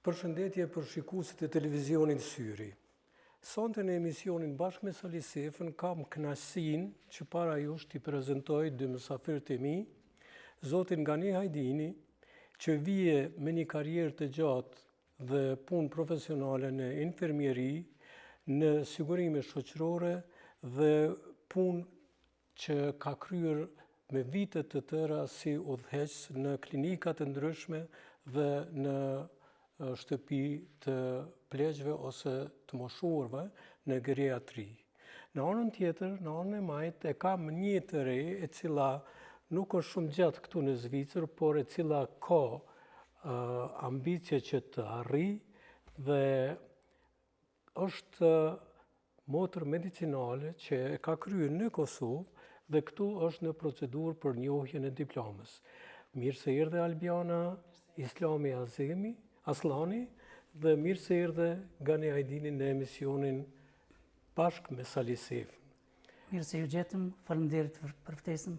Përshëndetje për shikuesit e televizionit Syri. Sonte në emisionin bashkë me Sali Sefën kam kënaqësinë që para jush t'i prezantoj dy mysafirët e mi, zotin Gani Hajdini, që vije me një karrierë të gjatë dhe punë profesionale në infermieri, në sigurime shoqërore dhe punë që ka kryer me vite të tëra si udhëheqës në klinikat të ndryshme dhe në shtëpi të pleqve ose të moshuarve në geriatri. Në anën tjetër, në anën e majt, e kam një të re e cila nuk është shumë gjatë këtu në Zvicër, por e cila ka ambicie që të arri dhe është motër medicinale që e ka kryer në Kosovë dhe këtu është në procedurë për njohjen e diplomës. Mirë se erdhe Albiana Islami Aslani dhe mirë se erdhe Gani Hajdini në emisionin bashkë me Sali Sefën. Mirë se ju gjetëm, faleminderit për ftesën.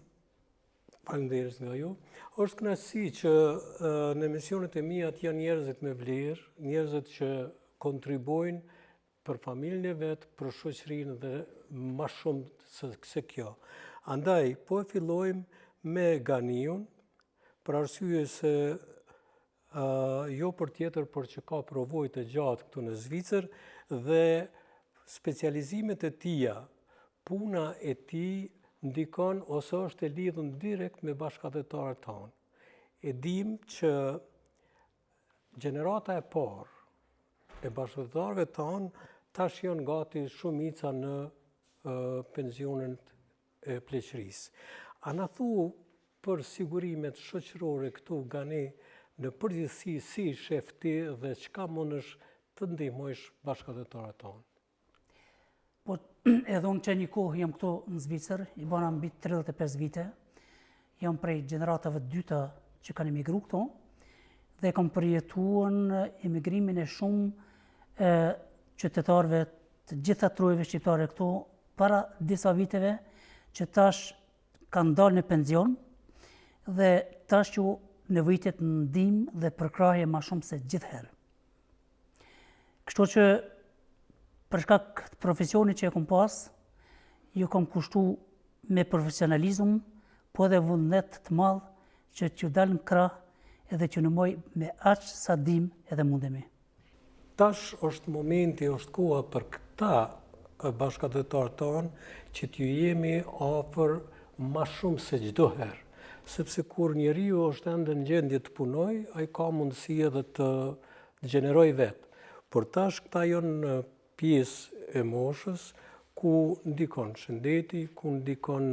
Faleminderit nga ju. Është kënaqësi që në emisionet e mia janë njerëzit me vlerë, njerëzit që kontribuojnë për familjen e vet, për shoqërinë dhe më shumë se kjo. Andaj, po e fillojmë me Ganiun, për arsye se jo për tjetër, por që ka provojë të gjatë këtu në Zvicër dhe specializimet e tija, puna e tij ndikon ose është e lidhur direkt me bashkëdhetarët tanë. E dim që gjenerata e parë e bashkëdhetarëve tanë tash janë gati shumica në pensionin e pleqërisë. A na thu për sigurimet shoqërore këtu Gani, në përgjithësi si shef ti dhe çka mundesh të ndihmojsh bashkëdhetarët tonë? Po edhe unë që një kohë jam këtu në Zvicër, i bana mbi 35 vite, jam prej gjeneratave dyta që kanë emigru këtu dhe kam përjetuar emigrimin e shumë qytetarëve të gjitha trojve shqiptare këtu para disa viteve që tash kanë dalë në penzion dhe tash që nevojitet në ndihmë dhe përkrahje më shumë se gjithherë. Kështu që për shkak të profesionit që e kam pas, ju kam kushtu me profesionalizëm, po edhe vullnet të madh që t'ju dalë në krah edhe që në moj me aq sa dim edhe mundemi. Tash është momenti, është koha për këta bashkëdhetarët tonë që t'ju jemi afër më shumë se çdo herë. Sepse kur njeriu është ende në gjendje të punoj, ai ka mundësi edhe të gjeneroj vetë. Por tash këta janë në pjesë e moshës ku ndikon shëndeti, ku ndikon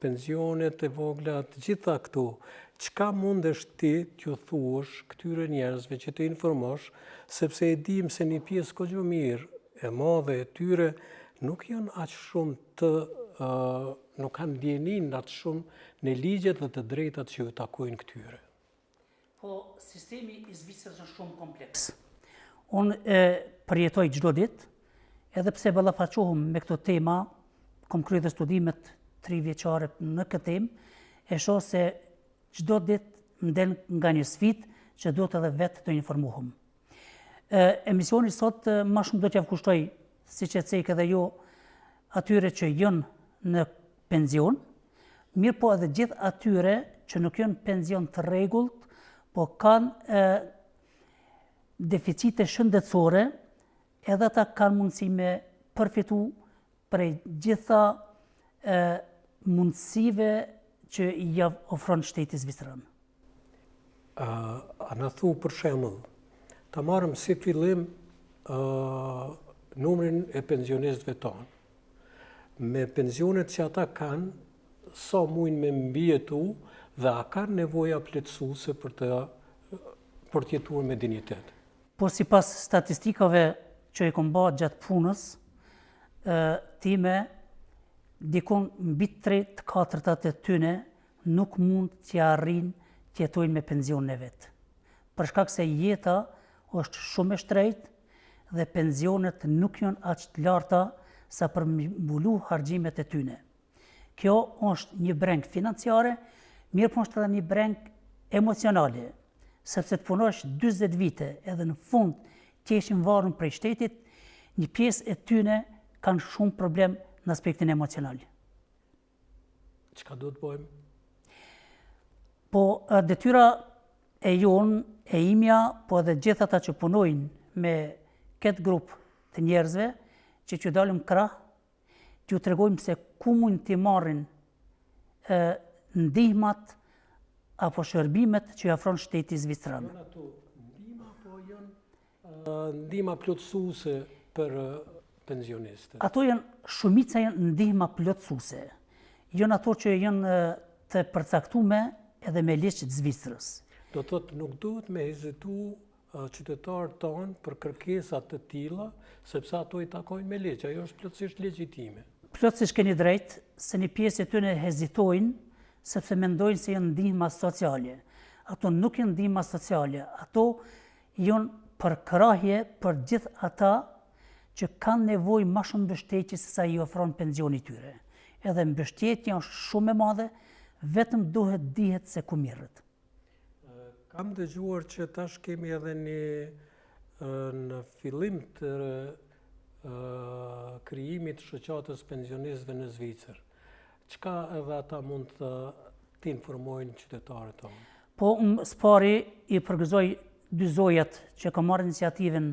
pensionet e vogla, të gjitha këtu. Çka mundesh ti t'ju thuash këtyre njerëzve që të informosh, sepse e dim se një pjesë kogjo mirë e madhe e tyre nuk janë aq shumë nuk kanë ndjenin atë shumë në ligjet dhe të drejtat që ju takojnë këtyre. Po, sistemi i Zvicrës është shumë kompleks. Unë përjetoj çdo ditë, edhe pse ballafaqohem me këto tema, kam kryer dhe studimet 3 vjeçare në këtë temë, e shoh se çdo ditë më del nga një sfidë që duhet edhe vetë të informohem. Emisioni sot më shumë do t'ja kushtoj, siç e cek edhe ju, atyre që janë në penzion, mirë po edhe gjithë atyre që nuk janë penzion të rregullt, po kanë deficite shëndetësore, edhe ata kanë mundësi me përfitu prej gjitha mundësive që ja ofron shteti zvicran. A na thu për shembull, ta marrim si fillim numrin e pensionistëve tonë. Me pensionet që ata kanë, sa mujnë me mbijetu dhe a kanë nevoja plotësuese për të jetuar me dinjitet. Po sipas statistikave që e kam bërë gjatë punës time, dikon mbi 3/4 të tyre nuk mund të arrijnë të jetojnë me pensionin e vet. Për shkak se jeta është shumë e shtrejtë dhe pensionet nuk janë aq të larta sa për mbulu harxhimet e tyre. Kjo është një breng financiare, mirë po është edhe një breng emocionale, sepse të punosh 40 vite edhe në fund të ishin varur prej shtetit, një pjesë e tyne kanë shumë problem në aspektin emocional. Çka do të bëjmë? Po detyra e jonë, e imja, po edhe gjithë ata që punojnë me këtë grup të njerëzve, që dalim krah, që ju tregojmë se ku mund t'i marrin ndihmat apo shërbimet që i ofron shteti zvicran. Janë ato ndihma apo janë ndihma plotësuese për pensionistët? Ato shumica janë ndihma plotësuese. Janë ato që janë të përcaktume edhe me ligj të Zvicrës. Do thotë nuk duhet me hezitu qytetarët tonë për kërkesat të tilla, sepse ato i takojnë me ligj, ajo është plotësisht legjitime. Plotësisht keni drejt se një pjesë e tyre hezitojnë sepse mendojnë se janë ndihma sociale. Ato nuk janë ndihma sociale, ato janë përkrahje për gjithë ata që kanë nevojë më shumë mbështetje se sa i ofron pensioni tyre. Edhe mbështetja është shumë e madhe, vetëm duhet dihet se ku mirret. Kam dëgjuar që tash kemi edhe në fillim të krijimit të shoqatës pensionistëve në Zvicër. Çka edhe ata mund të informojnë qytetarët tonë? Po, spari i përgëzoj dy zojat që ka marrë iniciativën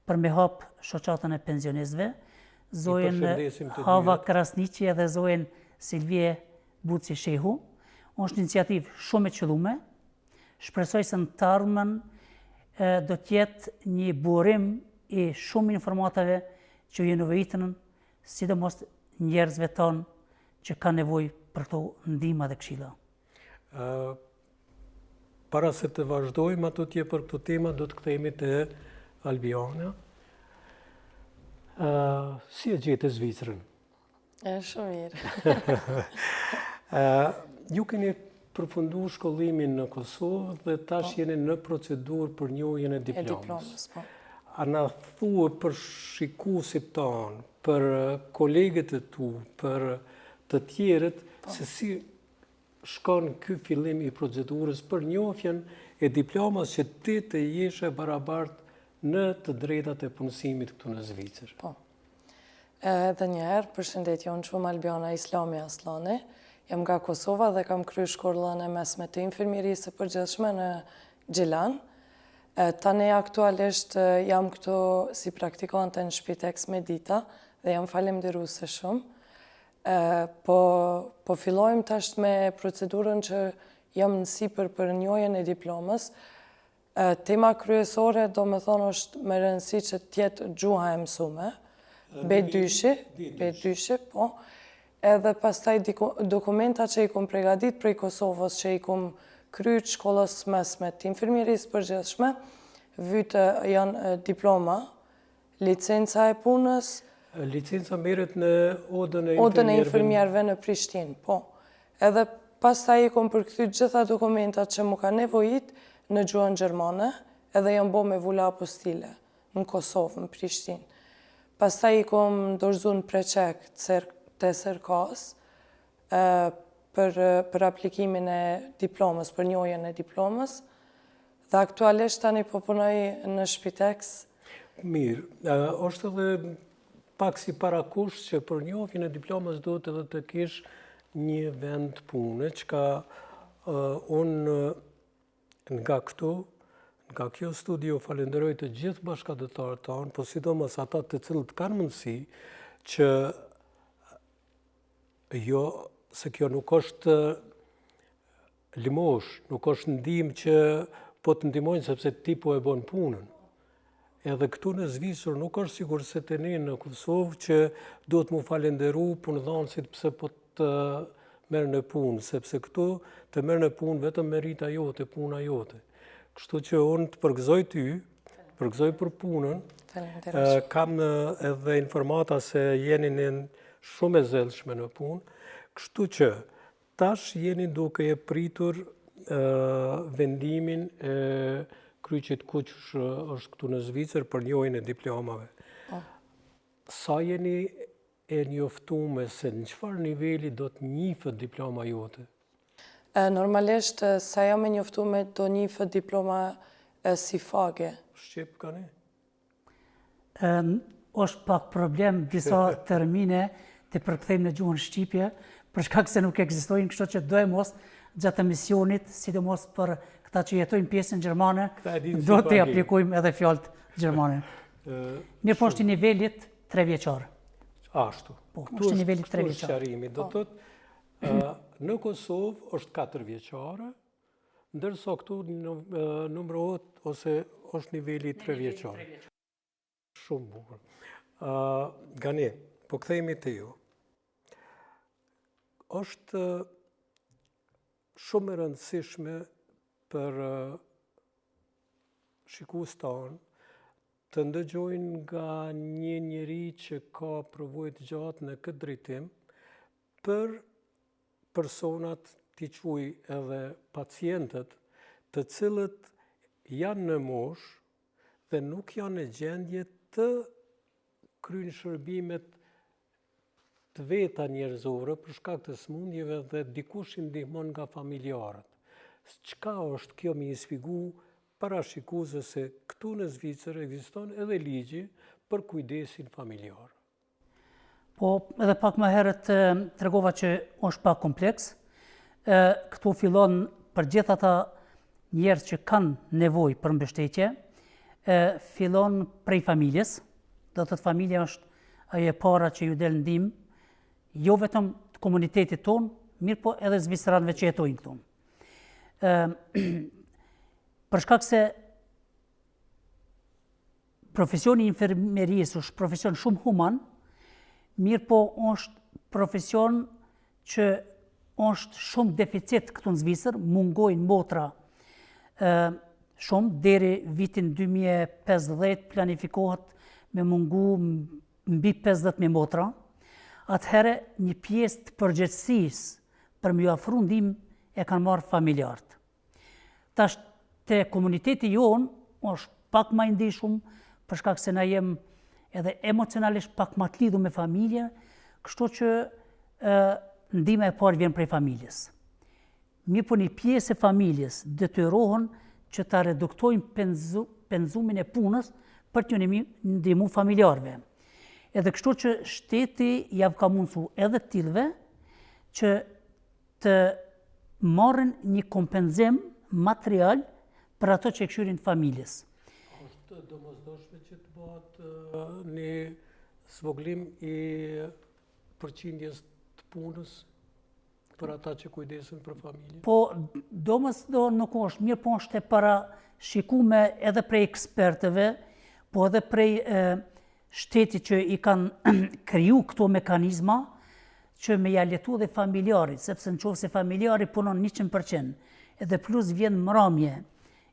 për me hap shoqatën e pensionistëve, zojen Hava Krasniqi dhe zojen Silvie Buci Shehu. Është iniciativë shumë e qëllume. Shpresoj se në të ardhmen do të jetë një burim i shumë informatave që ju nevojitën, sidomos njerëzve tonë që kanë nevojë për këto ndihma dhe këshilla. Para se të vazhdojmë atutje për këto tema, do të kthehemi te Albiana. Si e gjetë Zvicrën? Shumë mirë. Ju keni përfundu shkollimin në Kosovë dhe tash jeni në procedurë për njohjen e diplomës. Po. A na thuaj për shikuesit tanë, për kolegët e tu, për të tjerët, se si shkon ky fillim i procedurës për njohjen e diplomës që ti të jesh e barabartë në të drejtat e punësimit këtu në Zvicër. Po. Edhe njëherë, përshëndetje, unë quhem Albiana Islami Aslani. Jam nga Kosova dhe kam kryer shkollën e mesme të infermierisë së përgjithshme në Gjilan. Tani aktualisht jam këtu si praktikante në Shpitex Medita dhe jam falenderuese shumë. Po fillojmë tash me procedurën që jam në sipër për njohjen e diplomës. Tema kryesore do me thonë është me rëndësi që tjetë gjuha e mësume, B2, po, edhe pastaj dokumenta që i kom pregadit prej Kosovës, që i kom kryt shkollës mesme të infermierisë përgjithshme, vytë janë diploma, licenca e punës. Licenca merret në Odën e infermierëve në Prishtinë, po. Edhe pastaj i kom përkthyt gjitha dokumentat që mu ka nevojit në gjuhën gjermane, edhe janë bo me vula apostile në Kosovë, në Prishtinë. Pastaj i kom dorëzu në preqek të SRK-s për aplikimin e diplomës, për njohjen e diplomës, dhe aktualisht tani po punoj në Shpitex. Mirë, është edhe pak si parakush që për njohjen e diplomës duhet edhe të kesh një vend pune, çka unë nga këtu, nga kjo studio falenderoj të gjithë bashkëdhetarët tanë, po sidomos ata të cilët kanë mundësi që jo, se kjo nuk është limosh, nuk është ndihmë që po të ndihmojnë sepse ti po e bën punën. Edhe këtu në Zvicër nuk është sigur se të ne në Kosovë që do të mu falenderu punëdhënësit pse po të merr në punë, sepse këtu të merr në punë vetëm merita jote, puna jote. Kështu që unë të përgëzoj ty, përgëzoj për punën, kam edhe informata se jeni në shumë e zellshme në punë, kështu që tash jeni duke e pritur vendimin e kryqit kuq është këtu në Zvicër për njohjen e diplomave. Sa jeni e njoftuar se në çfarë niveli do të njihet diploma jote? Normalisht, sa jam e njoftu me do një fët diploma si fage. Shqip ka ne? është pak problem disa termine të përkthejmë në gjuhën Shqipje, për shkak se nuk ekzistojnë, kështu që do e mos gjatë emisionit, sidomos për këta që jetojnë pjesën gjermane, do të aplikojmë edhe fjalët gjermane. Mirë po është i nivelit 3 vjeçar. Ashtu. Është i nivelit 3 vjeçar. Sqarimi, do të thotë, në Kosovë është 4 vjeçare, ndërsa këtu numërohet ose është niveli 3 vjeçar. Shumë bukur. Gani, po kthehemi te ju. Është shumë e rëndësishme për shikues tanë të ndëgjojnë nga një njeri që ka provojë të gjatë në këtë drejtim për personat, t'i quaj edhe pacientët, të cilët janë në moshë dhe nuk janë në gjendje të kryejnë shërbimet të veta njerëzore për shkak të smundjeve dhe dikush i ndihmon nga familjarët. Çka është kjo më i shpjegu para shikuesve se këtu në Zvicër ekziston edhe ligji për kujdesin familjar? Po, edhe pak më herët tregova që është pak kompleks. Këtu fillon për gjithë ata njerëz që kanë nevojë për mbështetje, fillon prej familjes. Do të thotë familja është ajo e para që ju del ndihmë, jo vetëm të komunitetit tonë, mirë po edhe zvicranëve që jetojnë këtu. Për shkak se profesioni i infermierisë është profesion shumë human, mirë po është profesion që është shumë deficit këtu në Zvicër, mungojnë motra shumë, deri vitin 2050 planifikohet me mungu mbi 50.000 motra. Atëherë një pjesë të përgjegjësisë për m'ju ofru ndihmë e kanë marrë familjarët. Tash te komuniteti jonë është pak më i ndihshëm për shkak se na jem edhe emocionalisht pak më të lidhur me familje, kështu që ndihma e parë vjen prej familjes. Mirë po një pjesë e familjes detyrohen që ta reduktojnë penzumin e punës për t'ju ndihmu familjarëve. Edhe kështu që shteti ja ka mundësu edhe të tillëve që të marrin një kompenzim material për ato që e këshyrin familjes. Është domosdoshme që të bëhet një zvoglim i përqindjes të punës për ata që kujdesen për familje? Po, domosdo nuk është, mirë po është e parashikume edhe prej ekspertëve, po edhe prej shteti që i kanë kriju këto mekanizma që me ja letu dhe familjarit, sepse në qoftë se familjarit punon 100%, edhe plus vjen mramje,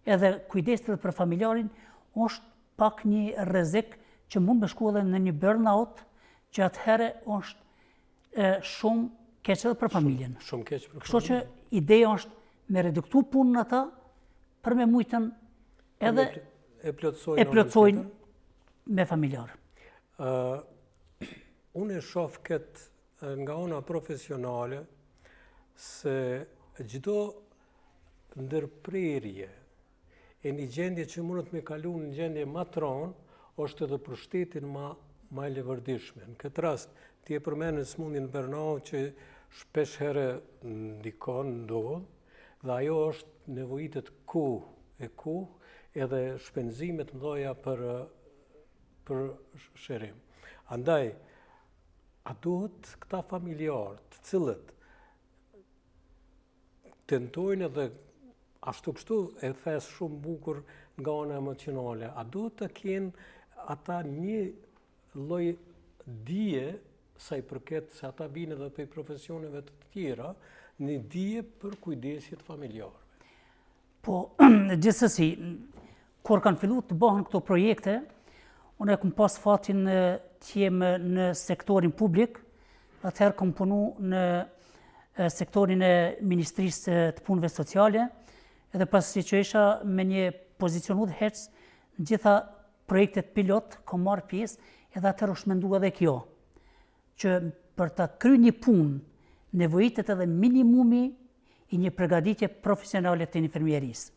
edhe kujdeset për familjarin, është pak një rrezik që mund me shku edhe në një burnout, që atëherë është shumë keq edhe për familjen. Shumë keq për familjen. Kështu që ideja është me reduktu punën ata për me mujtën edhe e plotësojnë me familjarë. Unë e shoh këtë nga ona profesionale se çdo ndërprerje e një gjendje që mundet me kalu në gjendje ma tronë, është edhe për shtetin ma e levërdishme. Në këtë rast, ti e përmenë smundjen burnout që shpesh herë ndikon, ndodh, dhe ajo është nevojitet edhe shpenzimet mdoja për shërim. Andaj, a duhet këta familjarë të cilët tentojnë edhe ashtu kështu e thes shumë bukur nga ana emocionale, a duhet të kenë ata një lloj dije sa i përket se ata vinë edhe për profesioneve të tjera, një dije për kujdesjet familjarëve? Po, gjithsesi, kur kanë fillu të bëhen këto projekte, unë e kam pas fatin të jem në sektorin publik, atëherë kam punu në sektorin e Ministrisë të Punëve Sociale, edhe pasi që isha me një pozicionu dhe hec, në gjitha projektet pilot, kam marrë pjesë, edhe atëherë është mendu edhe kjo, që për të kry një punë, nevojitet edhe minimumi i një përgatitje profesionale të infermierisë.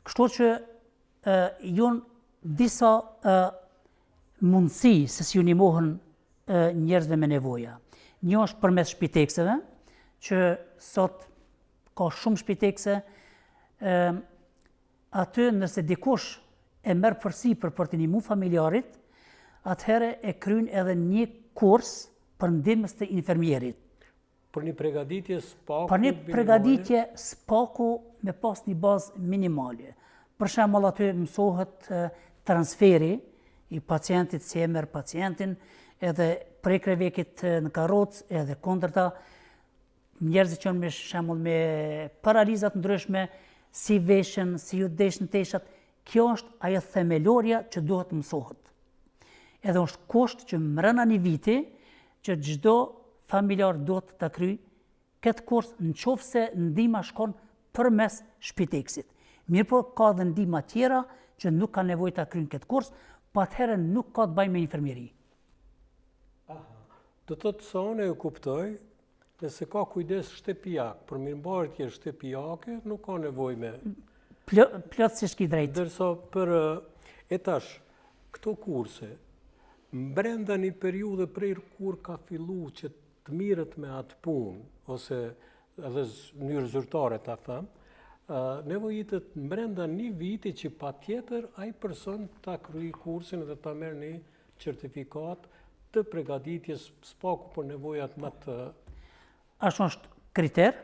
Kështu që janë disa mundësi se si ju ndihmohen njerëzve me nevoja. Një është përmes shpitekseve, që sot ka shumë shpitekse, aty nëse dikush e merr përsipër për të ndihmuar familjarit, atëherë e kryen edhe një kurs për ndihmës të infermierit. Për një përgatitje spaku Për një përgatitje spaku me pas një bazë minimale. Për shembull aty mësohet transferi i pacientit, si e merr pacientin, edhe prekre vekit në karrocë, edhe kundërta njerëzit që janë me shembull me paraliza të ndryshme, si veshën, si ju deshën teshat, kjo është ajo themelorja që duhet mësohet. Edhe është kusht që mbrëna një viti që çdo familjar duhet ta kryejë këtë kurs nëse ndihma shkon përmes shpiteksit. Mirëpo ka edhe ndihma tjera që nuk ka nevojë ta kryejnë këtë kurs, po atëherë nuk ka të bëjë me infermieri. Do të thotë se unë e kuptoj, nëse ka kujdes shtëpiak, për mirëmbajtje shtëpiake, nuk ka nevojë me Plotësisht ki drejt. Ndërsa për tash këto kurse, brenda një periudhe prej kur ka fillu që të mirët me atë punë, ose edhe në mënyrë zyrtare ta them, nevojitet brenda një viti që patjetër ai person ta kryej kursin dhe ta merr një certifikat të përgatitjes spaku për nevojat më të. Ashtu është kriter.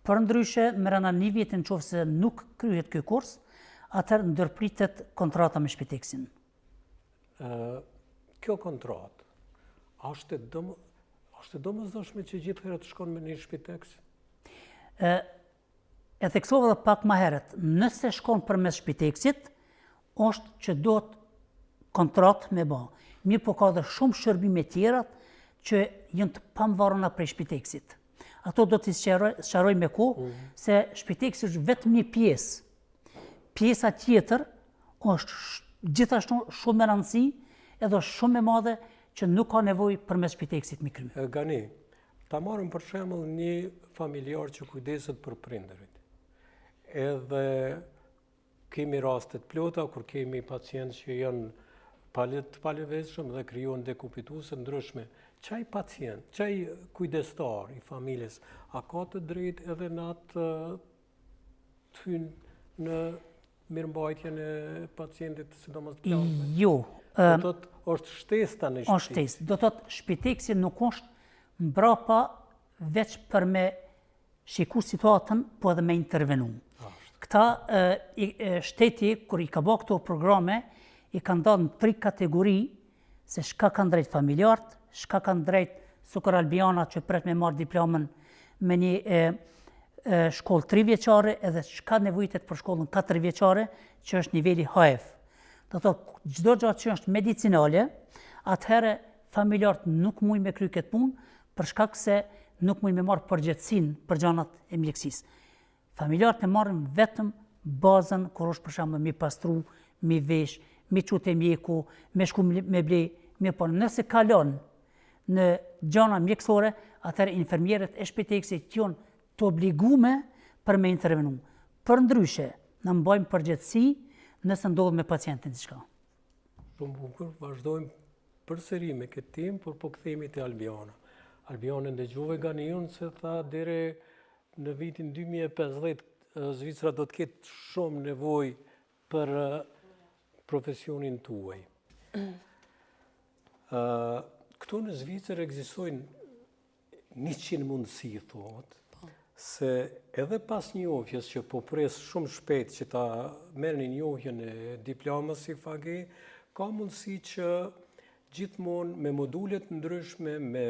Përndryshe, brenda një viti nëse nuk kryhet ky kurs, atëherë ndërpritet kontrata me shpiteksin. Kjo kontratë është domosdoshme që gjithë herët shkon me një shpiteks? E theksova edhe pak më herët, nëse shkon përmes shpiteksit, është që duhet kontratë me bë. Mirë po ka edhe shumë shërbime tjera që janë të pavarura prej shpiteksit. Ato do t'i sqaroj me kohë se shpiteksi është vetëm një pjesë. Pjesa tjetër është gjithashtu shumë e rëndësishme edhe shumë e madhe që nuk ka nevojë përmes shpiteksit me krye. Gani, ta marrim për shembull një familjar që kujdeset për prindërit. Edhe kemi raste të plota kur kemi pacientë që janë të palëvizshëm dhe krijohen dekupituese ndryshme. Çaj pacient, çaj kujdestar i familjes, a ka të drejtë edhe në atë të hynë në mirëmbajtjen e pacientit, sidomos të plagëshme? Jo. Do të thotë është shtesë në është shtesë. Do të thotë shpiteksi nuk është mbrapa veç për me shiku situatën, po edhe me intervenu. Këta shteti, kur i ka bërë këto programe, i kanë dalë në 3 kategori, se shka kanë drejt familjartë, shka kanë drejt Sukër Albiana që pret me marrë diplomën me një shkollë 3 vjeçare edhe shka nevojitet për shkollën 4 vjeçare që është niveli HF. Do të thotë çdo gjë që është medicinale, atëherë familjarët nuk mujnë me kry këtë punë për shkak se nuk mujnë me marrë përgjegjësinë për gjanat e mjekësisë. Familjarët e marrin vetëm bazën kur është për shembull mi pastru, mi vesh, mi çutë mjeku, me shku me ble, mirë po nëse kalon në gjana mjekësore, atëherë infermierët e shpiteksit janë të obligume për me intervenu. Përndryshe, na mbajmë përgjegjësi nëse ndodh me pacientin diçka. Shumë bukur, vazhdojmë përsëri me këtë temë, por po kthehemi te Albiana. Albiana ndëgjove Ganiun se tha deri në vitin 2050 Zvicra do të ketë shumë nevojë për profesionin tuaj. Këtu në Zvicër ekzistojnë 100 mundësi, thuhet, se edhe pas njohjes që po pres shumë shpejt që ta merrni njohjen e diplomës si FAGE, ka mundësi që gjithmonë me modulet ndryshme, me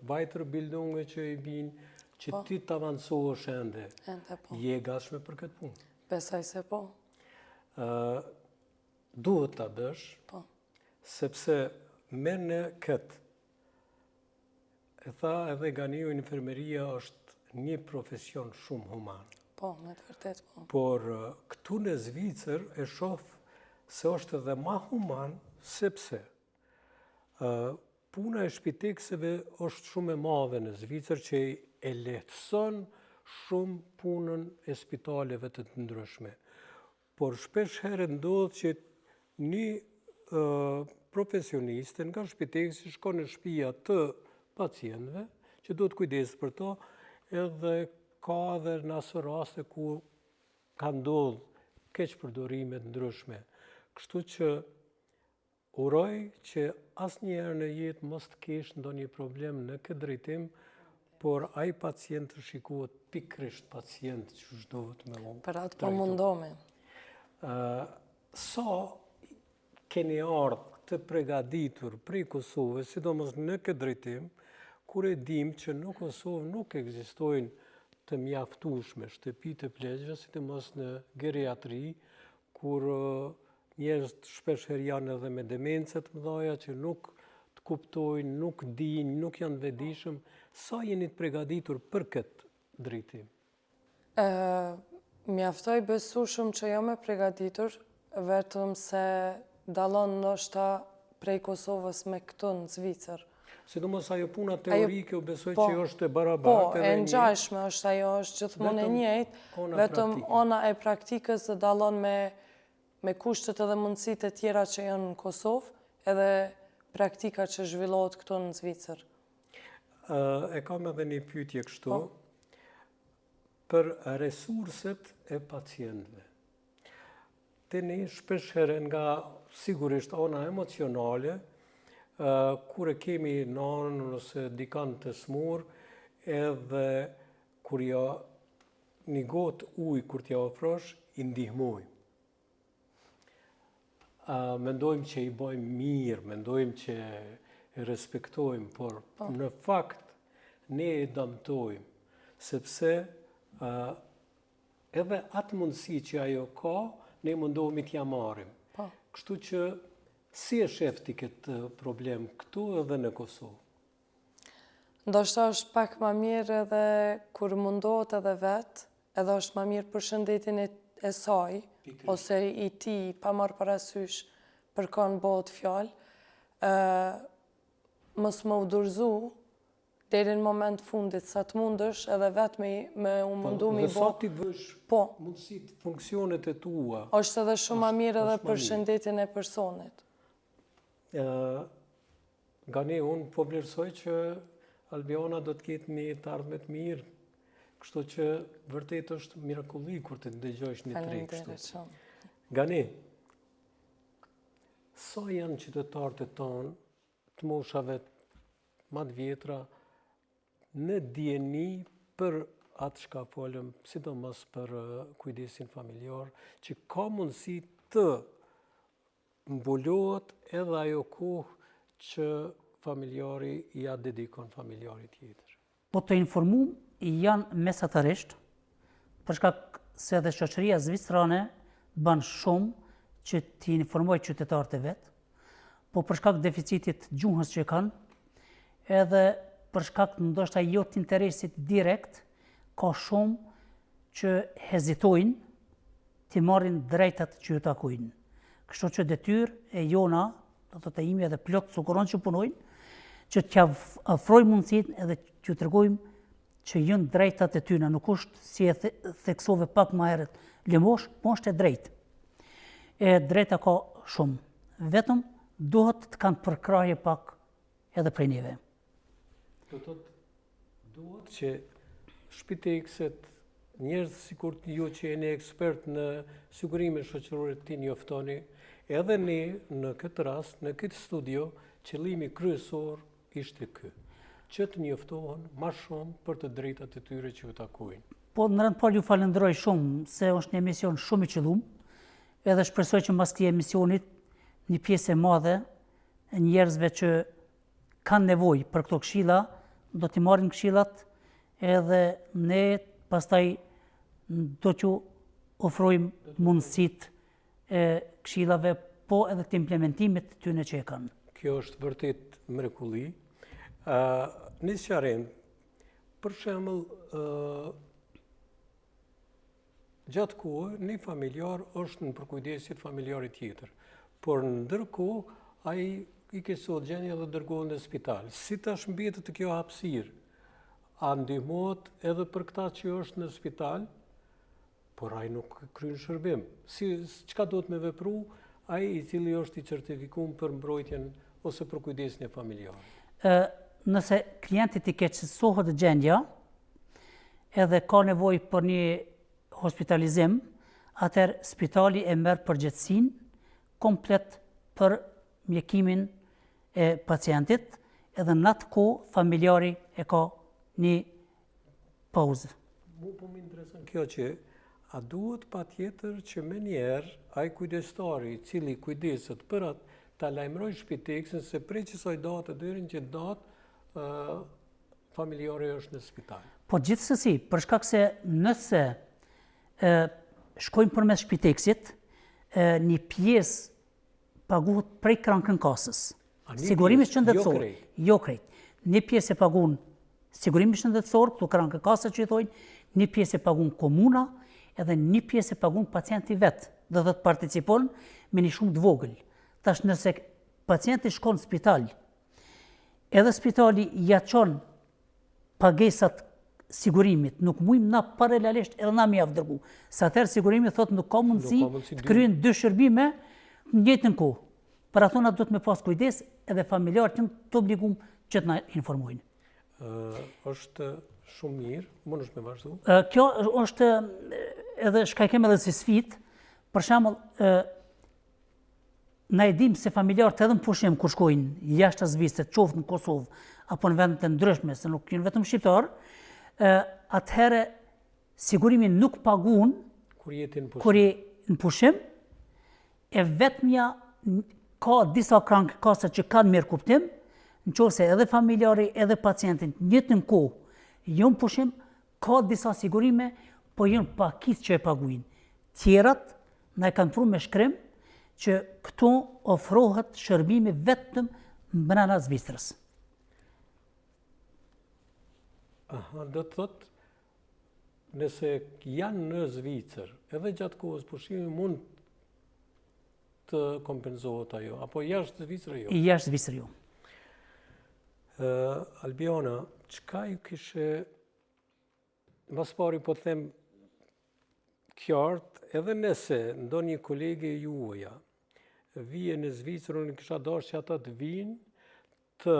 weiterbildunge që i binë, që ti të avancohesh ende. Je e gatshme për këtë punë? Besoj se po. Duhet ta bësh, sepse merr në këtë. E tha edhe Ganiu, infermeria është një profesion shumë human. Po, me të vërtet po. Por këtu në Zvicër e shoh se është edhe më human, sepse puna e shpitekseve është shumë e madhe në Zvicër që e lehtëson shumë punën e spitaleve të ndryshme. Por shpesh herë ndodh që një profesioniste nga shpitesi shkon në shtëpia të pacientëve, që duhet kujdes për to, edhe ka edhe në aso raste ku ka ndodhur keqpërdorime të ndryshme. Kështu që uroj që asnjëherë në jetë mos të kesh ndonjë problem në këtë drejtim, por ai pacient të shikohet pikërisht pacient që duhet me u Për atë po mundohemi. Sa keni ardhur të përgatitur prej Kosovës, sidomos në këtë drejtim, kur e dim që në Kosovë nuk ekzistojnë të mjaftueshme shtëpi të pleqve, sidomos në geriatri, kur njerëzit shpesh herë janë edhe me demence të mëdha që nuk të kuptojnë, nuk dinë, nuk janë vetëdijshëm. Sa jeni të përgatitur për këtë drejtim? Mjaftoj besueshëm që jam e përgatitur, vetëm se dallon ndoshta prej Kosovës me këtu në Zvicër. Sidomos ajo puna teorike u besoj Po, që është e barabartë. Po, e ngjashme është ajo, është gjithmonë e njëjtë, vetëm ona e praktikës dallon me kushtet edhe mundësitë e tjera që janë në Kosovë, edhe praktika që zhvillohet këtu në Zvicër. E kam edhe një pyetje kështu, për resurset e pacientëve. Te ne shpesh herë nga sigurisht ona emocionale, kur e kemi nanën ose dikan të smur, edhe kur ja një gotë ujë kur t'ja ofrosh, i ndihmojmë. Mendojmë që i bëjmë mirë, mendojmë që e respektojmë, por në fakt ne e dëmtojmë, sepse edhe atë mundësi që ajo ka, ne mundohemi t'ja marrim. Kështu që si e shefti këtë problem këtu edhe në Kosovë? Ndoshta është pak më mirë edhe kur mundohet edhe vetë, edhe është më mirë për shëndetin e saj, ose i tij, pa marrë parasysh për kënë bëhet fjalë, mos më u dorëzu deri në moment fundit, sa të mundësh edhe vetë me u mundu me i Dhe sa ti vësh mundësit funksionet e tua. Është edhe shumë më mirë edhe për shëndetin e personit. Nga ne unë po vlerësoj që Albiona do të ketë një të ardhme të mirë, kështu që vërtet është mirakulli kur të dëgjosh një treg kështu. Nga ne, sa janë qytetarët e tonë të moshave më të vjetra në dijeni për atë çka folëm, sidomos për kujdesin familjar, që ka mundësi të mbulohet edhe ajo kohë që familjari ja dedikon familjarit tjetër. Po të informum janë mesatërisht, për shkak se edhe shoqëria zvicrane bën shumë që t'i informojë qytetarët e vet, po për shkak deficitit gjuhës që kanë, edhe për shkak ndoshta jo të interesit direkt, ka shumë që hezitojnë të marrin drejtat që ju takojnë. Kështu që detyrë e jona, do të imi edhe plot sukuron që punojnë, që t'ja afrojmë mundësinë edhe që tregojmë që janë drejtat e tyre, nuk është si e theksove pak më herët Lëmosh, po është e drejtë. E drejta ka shumë, vetëm duhet të kanë përkrahje pak edhe prej neve. Duhet që shpitekset, njerëz sikur ju që jeni ekspert në sigurimin shoqëror ti njoftoni, edhe ne në këtë rast, në këtë studio, qëllimi kryesor ishte ky, që të njoftohen më shumë për të drejtat e tyre që u takojnë. Po në rënd parë ju falenderoj shumë, se është një emision shumë i qëllum, edhe shpresoj që mbas këtij emisionit një pjesë e madhe e njerëzve që kanë nevojë për këto këshilla, do t'i marrin këshillat, edhe ne pastaj do t'ju ofrojmë mundësitë e këshillave, po edhe të implementimit të tyre që e kanë. Kjo është vërtet mrekulli. Në sqarim, për shembull, gjatë kohë, një familjar është në përkujdesit familjarit tjetër, por ndërkohë ai i keqësohet gjendja dhe dërgohet në spital. Si tash mbetet kjo hapësirë? a ndihmohet edhe për këta që është në spital, por ai nuk kryen shërbim. Çka do të me vepru ai i cili është i certifikuar për mbrojtjen ose për kujdesin e familjarë? Nëse klientit i keqësohet gjendja, edhe ka nevojë për një hospitalizim, atëherë spitali e merr përgjegjësinë komplet për mjekimin e pacientit, edhe në atë kohë familjari e ka një pauzë. Mu po më intereson kjo që a duhet patjetër që me njerë ai kujdestari i cili kujdeset për atë ta lajmëroj shpiteksin se prej kësaj date deri në që datë familjari është në spital. Po gjithsesi, për shkak se nëse shkojmë përmes shpiteksit, një pjesë paguhet prej krankënkasës. Sigurimi shëndetësor, jo krejt. Një pjesë e pagun sigurimi shëndetësor, këtu krankënkasa që i thojnë, një pjesë e pagun komuna, edhe një pjesë e pagun pacienti vetë, dhe të participon me një shumë të vogël. Tash nëse pacienti shkon në spital, edhe spitali ja çon pagesat sigurimit, nuk mujmë na paralelisht edhe na mi avdërgu. Sa atëherë sigurimi thotë nuk ka mundësi të kryen 2 shërbime në njëjtën kohë. Për ato na duhet me pas kujdes edhe familjarët të obligum që të na informojnë. Është shumë mirë, mund është me vazhdu? Kjo është edhe shkajkem edhe si sfidë. Për shembull, na e dim se familjarët edhe në pushim kur shkojnë jashtë Zvicrës, qoftë në Kosovë apo në vendet e ndryshme, se nuk janë vetëm shqiptar, atëherë sigurimi nuk paguën kur je në pushim, e vetmja ka disa krankëkasa që kanë mirë kuptim, nëse edhe familjari edhe pacientin njëjtën kohë jo në pushim, ka disa sigurime, po janë pakicë që e paguajnë. Tjerat na e kanë pru me shkrim që këtu ofrohet shërbimi vetëm brenda Zvicrës. Do të thotë, nëse janë në Zvicër, edhe gjatë kohës pushimi mund të kompenzohet ajo, apo jashtë Zvicrës jo? Jashtë Zvicrës jo. Albiona, çka ju kishe, mas pari po them qartë, edhe nëse ndonjë kolege juaja vije në Zvicër, unë kisha dashur që ata të vinë të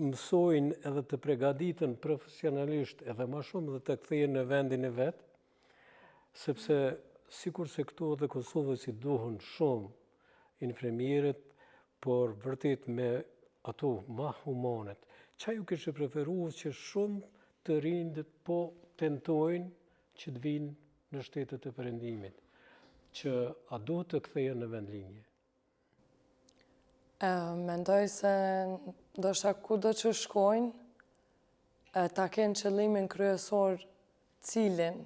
mësojnë edhe të përgatiten profesionalisht edhe më shumë dhe të kthehen në vendin e vet, sepse sikur se këtu edhe Kosovës i duhen shumë infermierët, por vërtet me ato më humanet. Çfarë ju kishe preferuar që shumë të rinjt po tentojnë që të vinë në shtetet e perëndimit, që a duhet të kthehen në vendlinje? Mendoj se ndoshta kudo që shkojnë, ta kenë qëllimin kryesor cilin,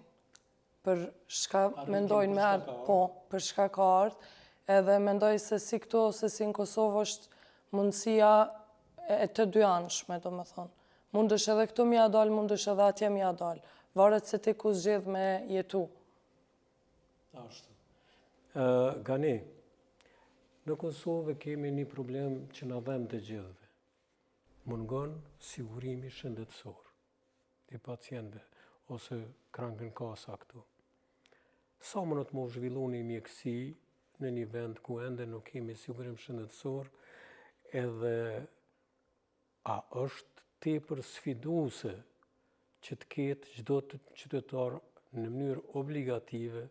për shka mendojnë me ardhë, po, për shka ka ardhë, edhe mendoj se si këtu ose si në Kosovë është mundësia e të dyanshme, do më thonë. Mundësh edhe këtu mja dalë, mundësh edhe atje mja dalë. Varet se ti ku zgjedh me jetu. Ashtu. Gani, në Kosovë kemi një problem që na dhem të gjithëve. Mungon sigurimi shëndetësor të pacientëve ose krankënkasa këtu. Sa mënot më zhvillu një mjekësi në një vend ku ende nuk kemi sigurim shëndetësor, edhe a është tepër sfiduese që të ketë çdo qytetar në mënyrë obligative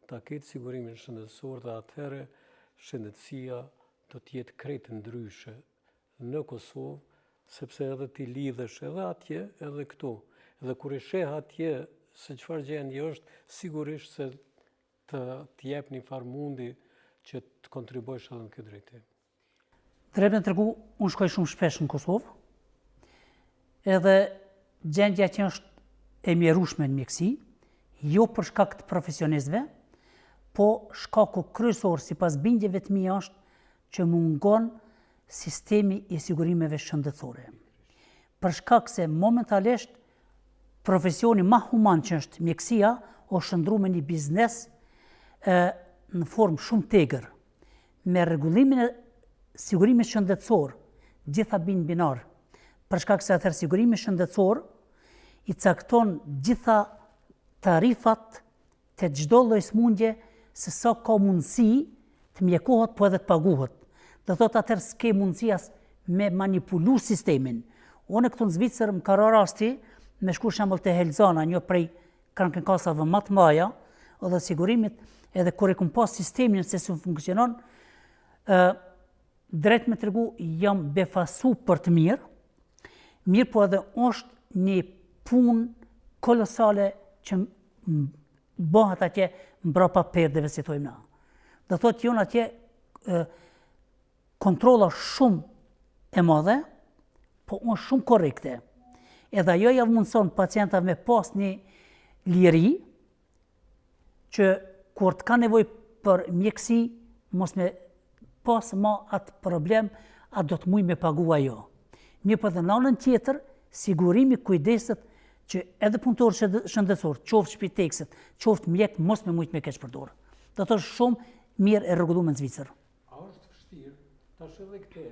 ta ketë sigurimin shëndetësor dhe atëherë shëndetësia do të jetë krejt ndryshe në Kosovë, sepse edhe ti lidhesh edhe atje edhe këtu. Edhe kur e sheh atje se çfarë gjendje është, sigurisht se të jep një farë mundi që të kontribojsh edhe në këtë drejtim. Drejt me tregu, unë shkoj shumë shpesh në Kosovë, edhe gjendja që është e mjerueshme në mjeksi, jo për shkak të profesionistëve, po shkaku kryesor sipas bindjeve të mia është që mungon sistemi i sigurimeve shëndetësore. Për shkak se momentalisht profesioni më human që është mjekësia është shndruar me një biznes në formë shumë tegër. Me rregullimin e sigurimit shëndetësor, gjitha bin binar, për shkak se atëherë sigurimi shëndetësor i cakton gjitha tarifat të çdo lloj smundje se sa ka mundësi të mjekohet po edhe të paguhet. Do thotë atëherë s'ke mundësi as me manipulu sistemin. Unë këtu në Zvicër më ka rasti me shku shembull te Helzana, një prej krankenkasave më të mëdha dhe sigurimit, edhe kur e kum pas sistemin se si funksionon, drejt me tregu jam befasu për të mirë po edhe është një punë kolosale që bëhet atje mbrapa perdeve, si thojmë na. Do thotë jon atje kontrolla shumë e madhe, po është shumë korrekte. Edhe ajo ja mundson pacientave me pas një liri që kur të ka nevojë për mjekësi, mos me pas ma atë problem, a do të mujë me pagu ajo. Mirë po dhe në anën tjetër, sigurimi kujdeset që edhe punëtorë shëndetësor, qoftë shpitekset, qoftë mjek, mos me mujtë me keq përdorë. Do të është shumë mirë e rregulluar në Zvicër. A është vështirë, tash edhe këte,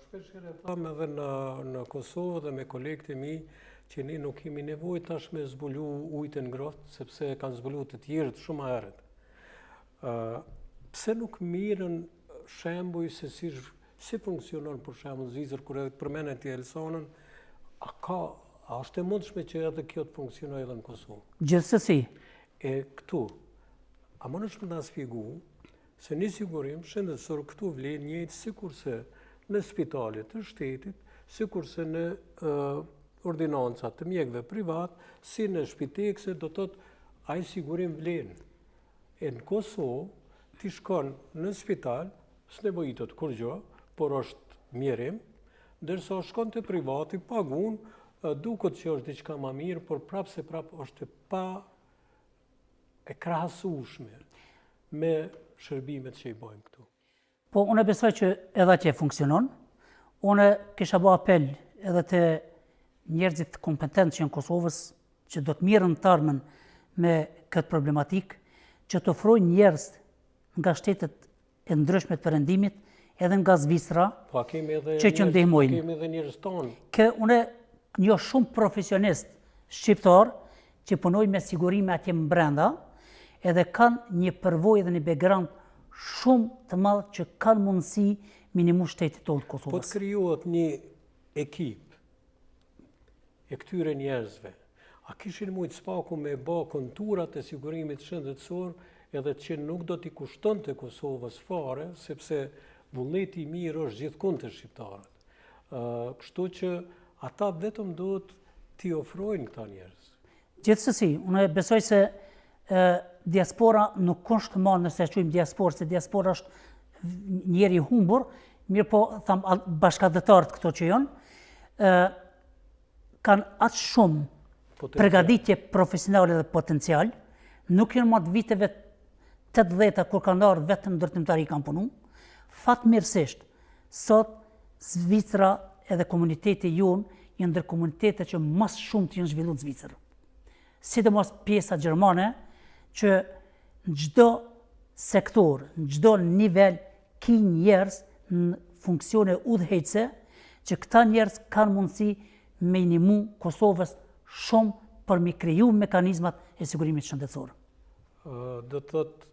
shpesh e tham edhe në Kosovë dhe me kolegët e mi, që ne nuk kemi nevojë tash me zbulu ujtë e ngrohtë, sepse kanë zbulu të tjerët shumë herët. Pse nuk mirën shembuj se si funksionon për shembull në Zvicër, kur edhe përmenden ti Elsanën, a është e mundshme që edhe kjo të funksionojë edhe në Kosovë? Gjithsesi. E këtu, a mundesh më ta shpjegu se një sigurim shëndetësor këtu vlen njëjtë sikurse në spitalet të shtetit, sikurse në ordinancat të mjekëve privat, si në shpitekse, do thotë ai sigurim vlen. E në Kosovë, ti shkon në spital, s'nevojitet kur gjë, por është mjerim, ndërsa shkon të privati, pagun, duket që është diçka më mirë, por prapë se prapë është pa e krahasueshme me shërbimet që i bojmë këtu. Po, unë besoj që edhe atje funksionon. Unë kisha bë apel edhe të njerëzit kompetent që në Kosovës, që do të mirën të armën me këtë problematikë, që të ofrojnë njerëz nga shtetet e ndryshme të perëndimit, edhe nga Zvicra, që ndihmojnë. Kemi edhe njerëz tonë. Unë njoh shumë profesionist shqiptar që punojnë me sigurime atje më brenda, edhe kanë një përvojë dhe një background shumë të madh që kanë mundësi minimu shtetit tonë të Kosovës. Po të krijohet një ekip e këtyre njerëzve, a kishin mujtë spaku me bë konturat e sigurimit shëndetësor edhe që nuk do t'i kushtonte Kosovës fare, sepse vullneti i mirë është gjithkund të shqiptarët. Kështu që ata vetëm duhet t'i ofrojnë këta njerëz. Gjithsesi, unë besoj se diaspora nuk është më nëse e quajmë diasporë, se diaspora është njeri i humbur, mirë po tham bashkëdhetarët këto që janë, kanë atë shumë përgatitje profesionale dhe potencial, nuk janë më të viteve 80 kur kanë ardhur vetëm ndërtimtari kanë punu. Fatmirësisht, sot Zvicra edhe komuniteti jonë janë ndër komunitetet që më shumë të janë zhvilluar në Zvicër. Sidomos pjesa gjermane, që në çdo sektor, në çdo nivel ki njerëz në funksione udhëheqëse, që këta njerëz kanë mundësi me inimu Kosovës shumë për me kriju mekanizmat e sigurimit shëndetësor. Do të thotë,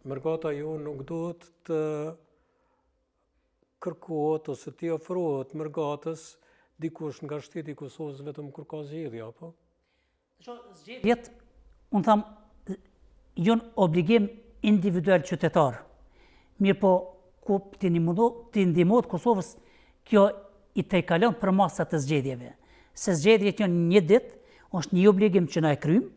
mërgata ju nuk duhet të kërkohet ose t'i ofrohet mërgatës dikush nga shteti i Kosovës vetëm kur ka zgjedhje, apo? Zgjedhjet, unë tham, janë obligim individual qytetar. Mirë po, ku t'i ndihmohet Kosovës, kjo i tejkalon për masat të zgjedhjeve. Se zgjedhjet janë një ditë, është një obligim që na e kryjmë,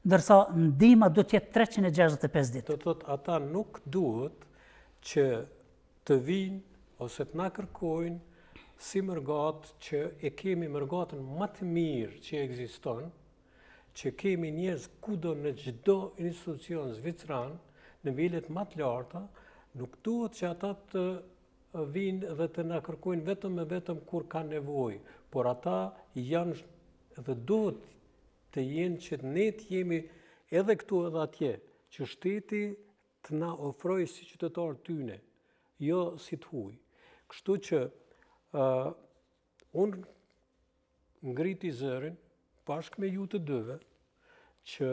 ndërsa ndihma do të jetë 365 ditë. Do të thotë, ata nuk duhet që të vinë ose të na kërkojnë si mërgatë që e kemi mërgatën më të mirë që ekziston, që kemi njerëz kudo në çdo institucion zvicran, në nivelet më të larta, nuk duhet që ata të vinë dhe të na kërkojnë vetëm e vetëm kur kanë nevojë, por ata janë dhe duhet të jenë që ne të jemi edhe këtu edhe atje, që shteti të na ofrojë si qytetarë tyne, jo si të huaj. Kështu që unë ngriti zërin bashkë me ju të dëve që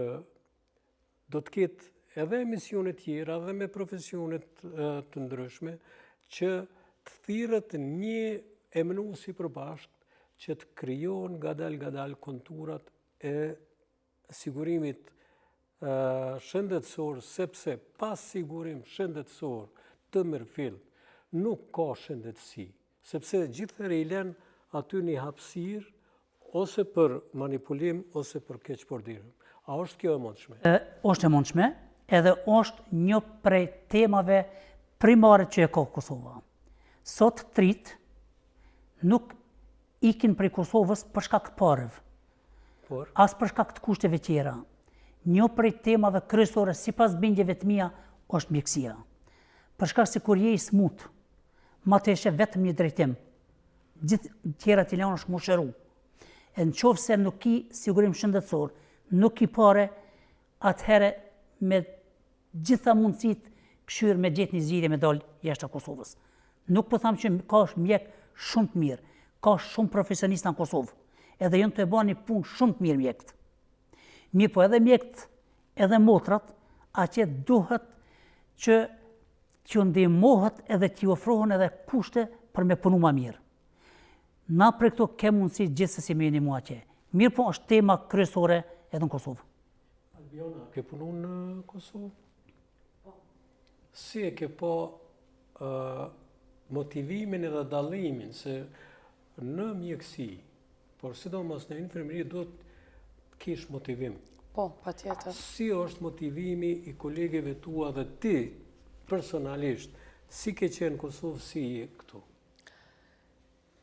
do të ketë edhe emisionet tjera dhe me profesionet të ndryshme që të thirët një emnusi përbashkët që të krijon ngadal konturat e sigurimit shëndetësor, sepse pas sigurim shëndetësor të mirëfill nuk ka shëndetësi, sepse gjithëherë i lën aty një hapësirë ose për manipulim ose për keqpërdorim. A është kjo e mundshme? Është e mundshme, edhe është një prej temave primare që e ka Kosova. Sot trit nuk ikin prej Kosovës për shkak të parëve, as për shkak të kushteve tjera. Një prej temave kryesore sipas bindjeve të mia është mjekësia. Për shkak se kur je i smut, ma të eshe vetëm një drejtim, gjithë tjera të lanë është më shëru. E në qofë se nuk ki sigurim shëndetësor, nuk ki pare, atëhere me gjitha mundësit këshyrë me gjithë një zgjidhje me dalë jashtë Kosovës. Nuk po thamë që ka mjek shumë të mirë, ka shumë profesionista në Kosovë, edhe jënë të e ba një punë shumë të mirë mjekët. Mirë po edhe mjekët, edhe motrat, atje duhet që t'ju ndihmohet edhe t'ju ofrohen edhe kushte për me punu ma mirë. Na për këto ke mundësi gjithsesi me jeni mua atje. Mirë po është tema kryesore edhe në Kosovë. Albiona, ke punu në Kosovë? Si e ke po motivimin edhe dallimin se në mjekësi, por sidomos në infermieri do të kish motivim. Po, patjetër. Si është motivimi i kolegeve tua dhe ti personalisht, si ke qenë në Kosovë, si je këtu?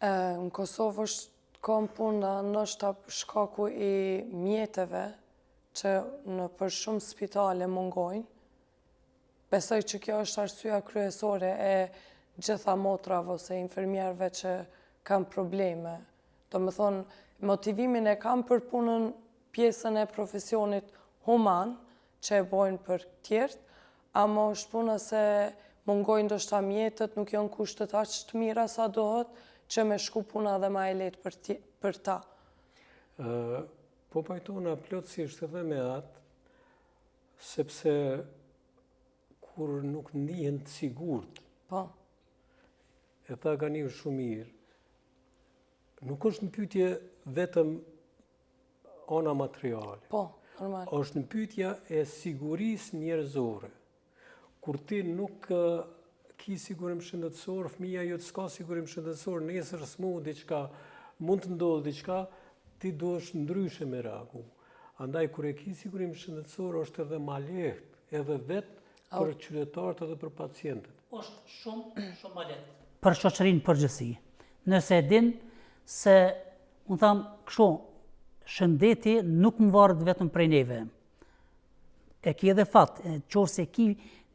Në Kosovë është kam puna ndoshta shkaku i mjeteve që në për shumë spitale mungojnë. Besoj që kjo është arsyeja kryesore e gjitha motrave ose infermierëve që kanë probleme. Do më thonë, motivimin e kam për punën pjesën e profesionit human, që e bojnë për tjertë, ama është puna se mungojnë ndoshta mjetët, nuk janë kushtet aq të mira sa dohet, që me shku puna dhe ma e letë për ta. Po pajtona plotësisht edhe me atë, sepse kur nuk ndihen të sigurt, Po. e tha ka një shumë mirë, nuk është në pyetje vetëm ona materiale. Po, normal. Është në pyetja e sigurisë njerëzore. Kur ti nuk ki sigurim shëndetësor, fëmija jo të s'ka sigurim shëndetësor, nesër s'mu diçka, mund të ndodhë diçka, ti do është ndryshe me reagu. Andaj, kur e ki sigurim shëndetësor, është edhe ma lehtë, edhe vetë për qytetarët edhe për pacientët. Është shumë ma lehtë. Për shoqërinë përgjithësi. Nëse e din se, unë thamë, kështu, shëndeti nuk më varet vetëm prej neve. E ki edhe fat, qofse ki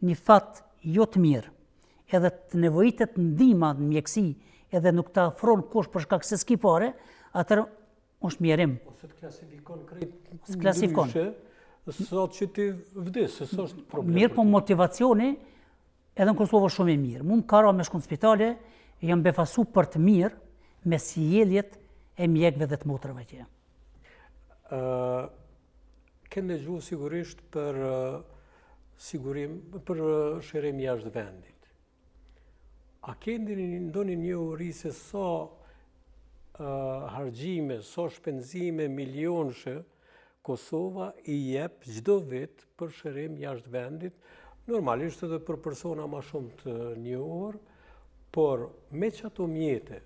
një fat jo të mirë, edhe të nevojitet ndihma në mjekësi, edhe nuk të afron kush për shkak se s'ki pare, atër është mjerim. Ose të klasifikon krejt S'klasifikon. ndryshe, sot që ti vdes, se s'është problem. Mirë po motivacioni, edhe në Kosovë shumë i mirë. Mund kara me shku në spitale, jam befasu për të mirë, me sjelljet e mjekëve dhe të motrave që. Kënë dëgju sigurisht për sigurim, për shërim jashtë vendit. A keni ndonjë një uri se sa harxhime, sa shpenzime milionëshe Kosova i jep çdo vit për shërim jashtë vendit, normalisht edhe për persona ma shumë të njohur, por me që ato mjete,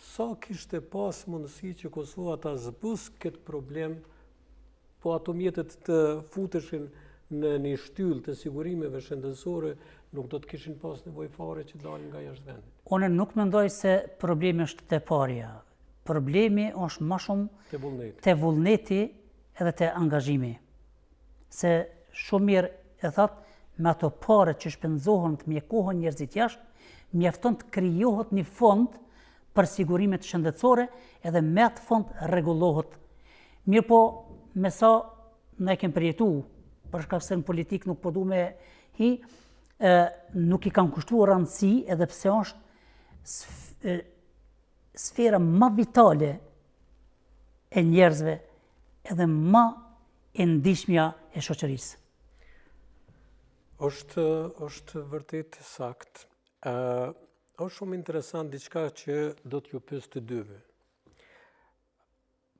sa kishte pas mundësi që Kosova ta zbus këtë problem, po ato mjetet të futeshin në një shtyllë të sigurimeve shëndetësore, nuk do të kishin pas nevojë fare që dalin nga jashtë vendit. Unë nuk mendoj se problemi është te parja. Problemi është më shumë te vullneti edhe te angazhimi. Se shumë mirë e thatë, me ato pare që shpenzohen të mjekohen njerëzit jashtë, mjafton të krijohet një fond për sigurimet shëndetësore, edhe me atë fond rregullohet. Mirë po, me sa ne kem përjetu, për shkak se në politikë nuk po du me hi, nuk i kanë kushtuar rëndësi, edhe pse është sfera më vitale e njerëzve edhe më e ndihmja e shoqërisë. Është vërtet sakt. Është shumë interesant diçka që do t'ju pyes të dyve.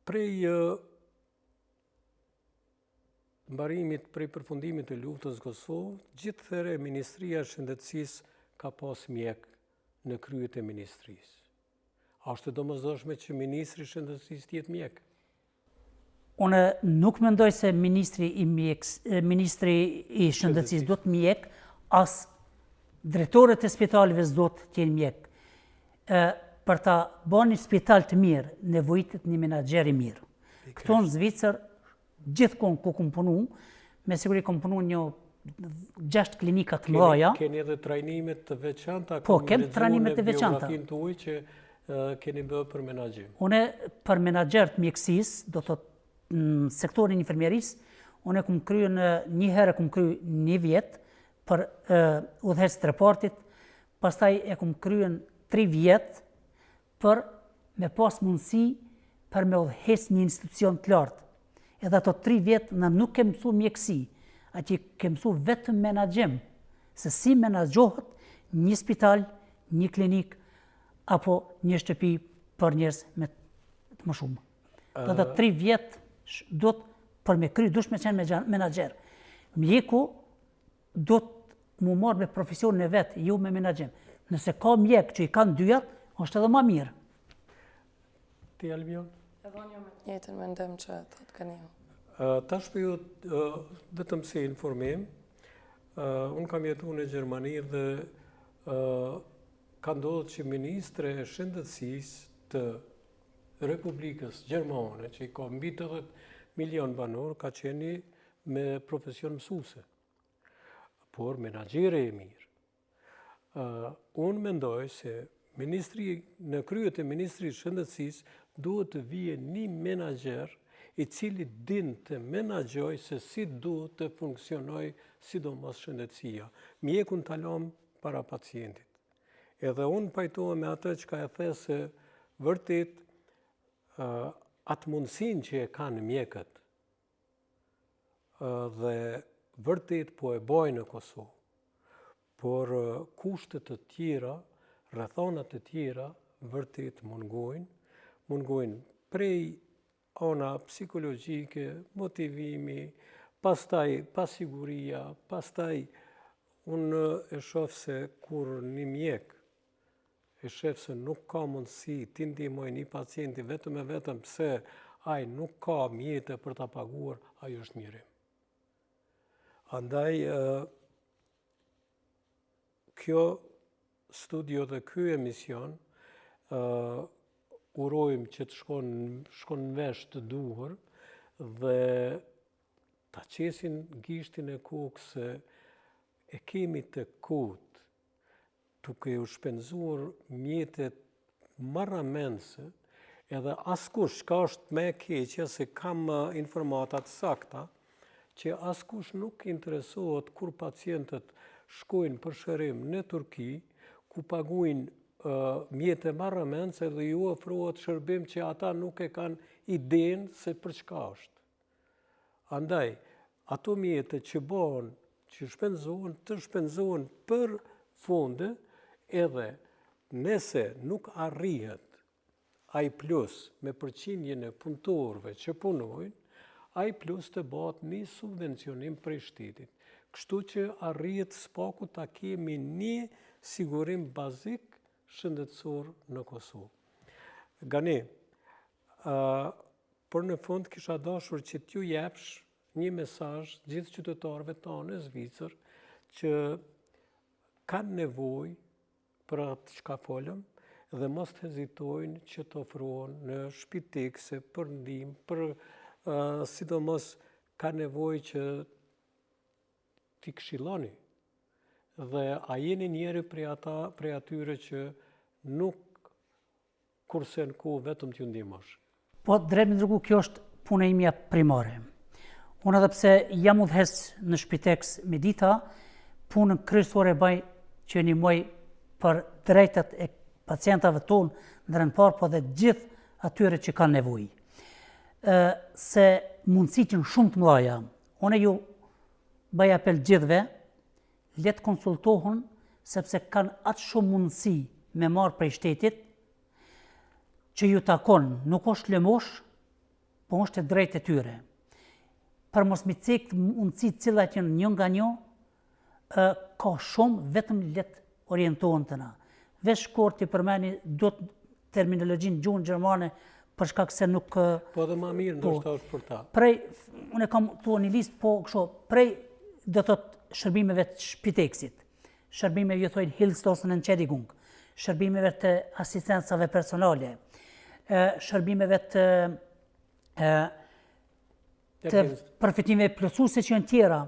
Prej mbarimit, prej përfundimit të luftës në Kosovë, gjithëherë Ministria e Shëndetësisë ka pas mjek në kryet e ministrisë. A është e domosdoshme që Ministri i Shëndetësisë të jetë mjek? Unë nuk mendoj se Ministri i Shëndetësisë do të mjek, as drejtorët e spitaleve s'do të jenë mjek. Për ta bërë një spital të mirë, nevojitet një menaxher i mirë. Këtu në Zvicër, gjithkohë ku kam punu, me siguri kam punu një 6 klinika të mëdha. Keni edhe trajnimet të veçanta? Po, kem trajnimet të veçanta. Biografinë tuaj që keni bërë për menaxhim. Unë për menaxher të mjekësisë, do të thotë në sektorin e infermierisë, unë kam kryer një herë kam kryer 1 vjet për udhëhec të reportit, pastaj e kam kryer 3 vjet për me pas mundësi për me udhëhec një institucion të lartë. Edhe ato 3 vjet na nuk ke mësuar mjekësi, ati ke mësuar vetëm menaxhim, se si menaxhohet një spital, një klinik apo një shtëpi për njerëz me të më shumë. Do të 3 vjet do të për me kry, dush me qenë menaxher. Mjeku do të mu marrë me profesionin e vet, jo me menaxhim. Nëse ka mjek që i kanë dyjat, është edhe më mirë. Ti Albion? Edhe unë me njëjtin mendim që thotë Kaniu. Tash për ju vetëm si informim, unë kam jetuar në Gjermani dhe ka ndodhur që Ministre e Shëndetësisë të Republikës Gjermane, që i ka mbi 80 milion banor, ka qeni me profesion mësuese, por menaxhere e mirë. Unë mendoj se në kryet e Ministrisë së Shëndetësisë duhet të vijë një menaxher i cili din të menaxhoj se si duhet të funksionoj sidomos shëndetësia. Mjekun ta lëm para pacientit. Edhe unë pajtohem me atë që ka e the se vërtet atë mundësin që e kanë mjekët dhe vërtet po e bojnë në Kosovë, por kushtet të tjera, rrethonat të tjera, vërtet mungojnë prej ona psikologjike, motivimi, pastaj pasiguria, pastaj unë e shoh se kur një mjek e shef se nuk ka mundësi ti ndihmoj një pacienti vetëm e vetëm pse ai nuk ka mjete për ta paguar, ajo është mirim. Andaj, kjo studio dhe ky emision urojmë që të shkon në vesh të duhur dhe ta qesin gishtin e kokë se e kemi të kot duke u shpenzuar mjetet marramense, edhe askush ka është me keqja se kam informatat sakta, që askush nuk interesohet kur pacientët shkojnë për shërim në Turki, ku paguajnë mjete marramense dhe ju ofrohet shërbim që ata nuk e kanë idenë se për çka është. Andaj, ato mjete që bëhen, që shpenzohen, të shpenzohen për fonde, edhe nëse nuk arrihet ai plus me përqindjen e punëtorëve që punojnë, ai plus të bëhet një subvencionim prej shtetit. Kështu që arrihet spaku ta kemi një sigurim bazik shëndetësor në Kosovë. Gani, por në fund kisha dashur që t'ju jepsh një mesazh gjithë qytetarëve tonë në Zvicër që kanë nevojë për atë çka folëm dhe mos të hezitojnë që të ofrohen në shpitekse për ndihmë, për sidomos ka nevojë që t'i këshilloni. Dhe a jeni njëri prej atyre që nuk kurse në kohë vetëm t'ju ndihmosh? Po, drejt me ndërku, kjo është puna imja primare. Unë edhe pse jam udhëhec në Shpiteks Medita, punën kryesore baj që ndihmoj për drejtat e pacientave tonë në rënd parë, po dhe gjithë atyre që kanë nevojë. Se mundësit janë shumë të mëdha. Unë ju bëj apel gjithëve, le të konsultohen, sepse kanë atë shumë mundësi me marrë prej shtetit, që ju takon, nuk është lëmosh, po është e drejtë e tyre. Për mos mi cekë mundësit cilat janë një nga një, ka shumë, vetëm le të orientohen të na. Veç shkurt i përmeni do të terminologjinë gjuhën gjermane, për shkak se nuk... Po dhe ma mirë ndoshta është për ta. Prej, unë e kam thua një listë, po kështu, prej do të shërbimeve të Shpiteksit, shërbimeve ju thojnë Hilstosën në Qedigung, shërbimeve të asistencave personale, shërbimeve të përfitimeve plotësuese që janë tjera,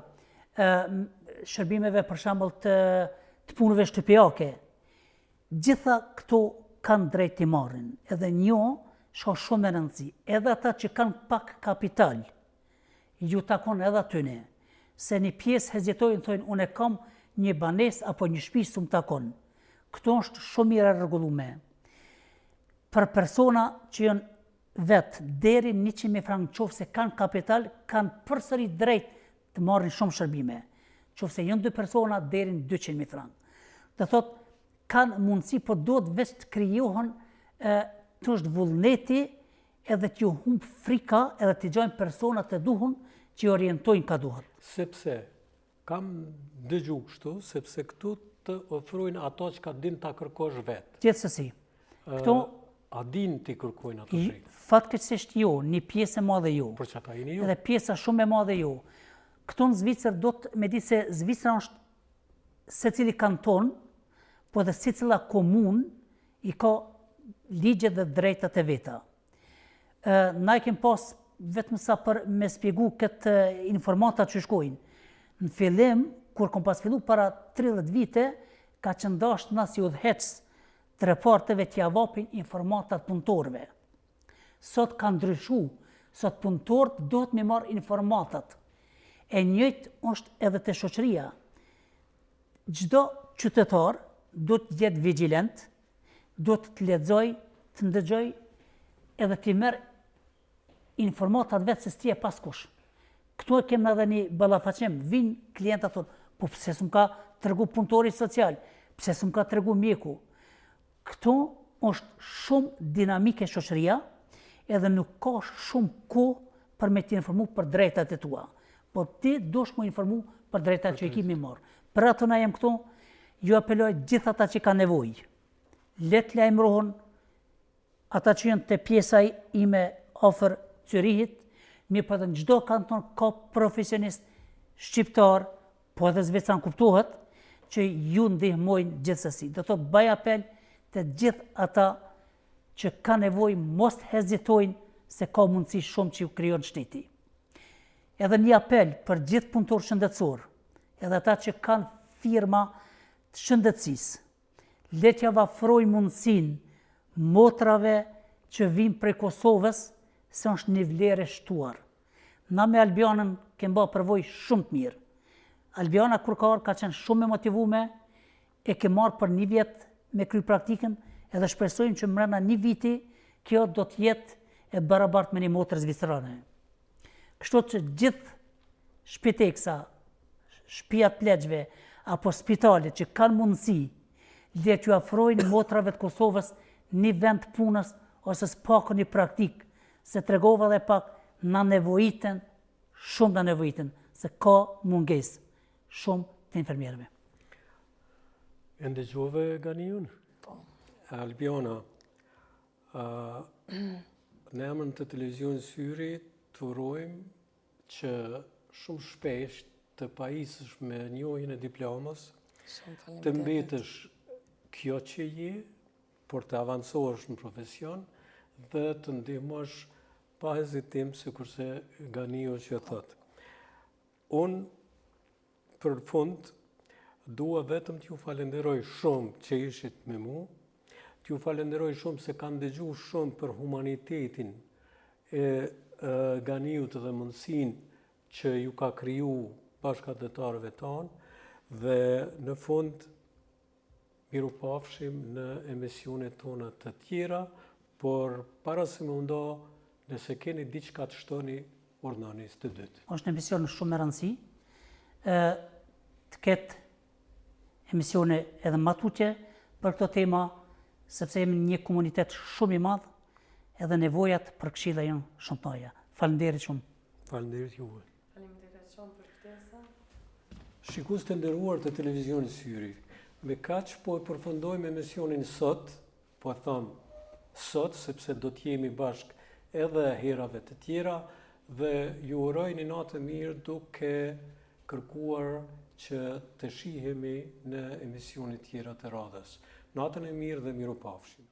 shërbimeve për shembull të punëve shtëpiake. Gjitha këto kanë drejt të marrin, edhe një shka shumë e rëndësi, edhe ata që kanë pak kapital, ju takon edhe atyne, se një pjesë hezitojnë, thojnë, unë e kam një banes apo një shtëpi s'u takon. Këto është shumë mirë rregullume. Për persona që janë vetë deri 100.000 frank, qofse kanë kapital, kanë përsëri drejt të marrin shumë shërbime. Qofse janë 2 persona deri në 200.000 frank. Do thotë, kanë mundësi, po duhet veç të krijohen të është vullneti edhe t'ju humb frika edhe t'i gjojnë personat e duhun që i orientojnë ka duhet. Sepse kam dëgju kështu, sepse këtu të ofrojnë ato që ka din t'a kërkosh vetë. Gjithsesi. Këto a din t'i kërkojnë ato frikë? Fatkeqësisht jo, një pjesë e madhe jo. Për që ata jeni jo? Edhe pjesa shumë e madhe jo. Këto në Zvicër do të me di se Zvicra është secili kanton, po dhe secila komun i ka ligjet dhe drejtat e veta. Na i kem pas vetëm sa për me spjegu këtë informatat që shkojnë. Në fillim, kur kom pas fillu para 30 vite, ka qëndasht nga si udhëhec të reparteve t'ja vapin informatat punëtorëve. Sot ka ndryshu, sot punëtorët do të me marrë informatat. E njëjtë është edhe të shoqëria. Çdo qytetar do të jetë vigjilent, do të lexoj, të ndëgjoj, edhe të merr informatat vetë se s'ti e paskush. Këtu e kemë edhe një ballafaqim, vinë klientat thonë, po pse s'm ka tregu punëtori social, pse s'm ka tregu mjeku. Këtu është shumë dinamike shoqëria, edhe nuk ka shumë kohë për me t'informu për drejtat e tua. Po ti dush mu informu për drejtat që i kimi marrë. Për ato na jem këtu, ju apeloj gjithë ata që ka nevojë. Let lajmërohen ata që janë të pjesa ime ofër Zyrihit, mirë po edhe në çdo kanton ka profesionist shqiptar, po edhe zvicran kuptohet, që ju ndihmojnë gjithsesi. Do të bëj apel të gjithë ata që ka nevojë mos hezitojnë se ka mundësi shumë që ju krijon shteti. Edhe një apel për gjithë punëtorë shëndetësor, edhe ata që kanë firma të shëndetësisë, le t'ja ofrojnë mundësinë motrave që vinë prej Kosovës, se është një vlerë e shtuar. Na me Albianën kemë bërë përvojë shumë të mirë. Albiana kur ka ardhur ka qenë shumë e motivume, e ke marrë për 1 vjet me kry praktikën, edhe shpresojmë që mbrana 1 viti kjo do të jetë e barabartë me një motër zvicrane. Kështu që gjithë shpiteksa, shtëpia të pleqve, apo spitalet që kanë mundësi, le t'ju ofrojnë motrave të Kosovës një vend punës ose s'pakon një praktikë, se tregova dhe pak na nevojiten, shumë na nevojiten, se ka mungesë shumë të infermierëve. E ndëgjove Ganiun? Po. Albiana, në emrin të televizion Syri të urojmë që shumë shpesh të pajisësh me njohjen e diplomës, të mbetësh kjo që je, por të avancohesh në profesion dhe të ndihmosh pa hezitim, sikurse Ganiu që thotë. Unë për fund dua vetëm t'ju falenderoj shumë që ishit me mu, t'ju falenderoj shumë se kanë dëgju shumë për humanitetin e Ganiut dhe mundësinë që ju ka kriju bashkëdhetarëve tanë, dhe në fund Mirupafshim në emisionet tona të tjera, por para se më ndo, nëse keni diçka të shtoni, urnani së të dytë. Është një emision shumë e rëndësi, të ketë emisione edhe më tutje për këto tema, sepse jemi një komunitet shumë i madh, edhe nevojat për këshilla janë shumë të mëdha. Faleminderit shumë. Faleminderit juve. Faleminderit shumë për ftesën. Shikues të nderuar të televizionit Syri, me kaq po e përfundojmë emisionin sot, po e them sot sepse do të jemi bashk edhe herave të tjera dhe ju uroj një natë mirë duke kërkuar që të shihemi në emisionet tjera të radhës. Natën e mirë dhe mirupafshim.